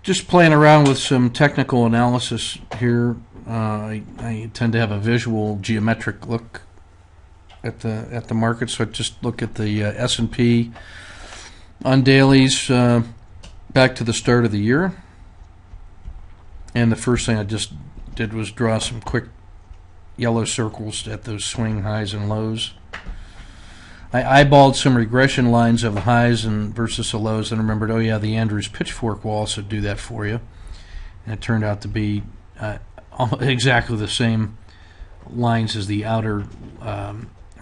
Just playing around with some technical analysis here. I tend to have a visual geometric look at the market, so I just look at the S&P on dailies back to the start of the year. And the first thing I just did was draw some quick yellow circles at those swing highs and lows. I eyeballed some regression lines of the highs and versus the lows, and remembered, oh yeah, the Andrews pitchfork will also do that for you. And it turned out to be exactly the same lines as the outer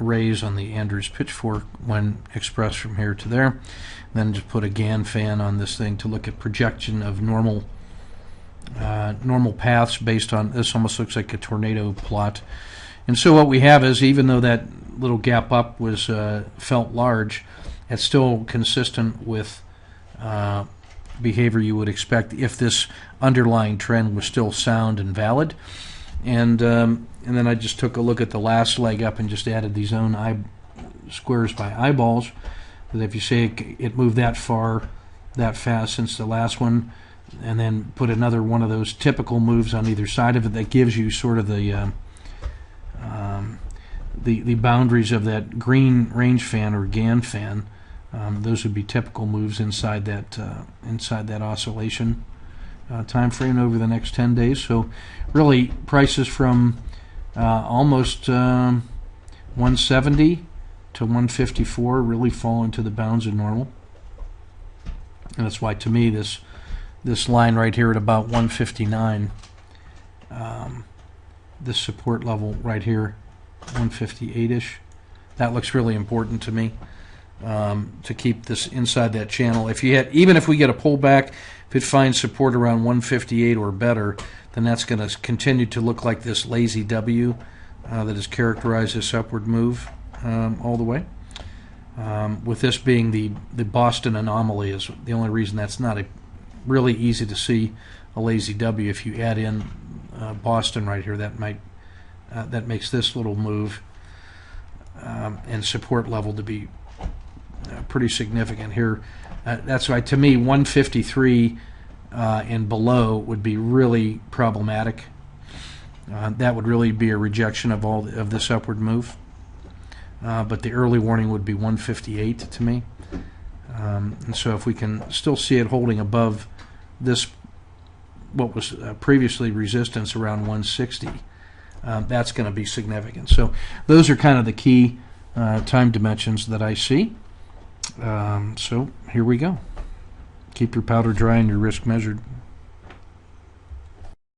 rays on the Andrews pitchfork when expressed from here to there. And then just put a Gann fan on this thing to look at projection of normal paths based on this. Almost looks like a tornado plot. And so what we have is, even though that little gap up was felt large, it's still consistent with behavior you would expect if this underlying trend was still sound and valid. And then I just took a look at the last leg up and just added these own squares by eyeballs. But if you say it moved that far, that fast since the last one, and then put another one of those typical moves on either side of it, that gives you sort of the boundaries of that green range fan or Gann fan. Those would be typical moves inside that oscillation time frame over the next 10 days. So really, prices from almost 170 to 154 really fall into the bounds of normal, and that's why, to me, this line right here at about 159, this support level right here, 158-ish, that looks really important to me, to keep this inside that channel. Even if we get a pullback, if it finds support around 158 or better, then that's going to continue to look like this lazy W that has characterized this upward move all the way. With this being the Boston anomaly is the only reason that's not really easy to see a lazy W. If you add in Boston right here, that makes this little move and support level to be pretty significant here. That's why, to me, 153 and below would be really problematic. That would really be a rejection of all of this upward move. But the early warning would be 158 to me. And so if we can still see it holding above this, what was previously resistance around 160, that's going to be significant. So those are kind of the key time dimensions that I see. So here we go. Keep your powder dry and your risk measured.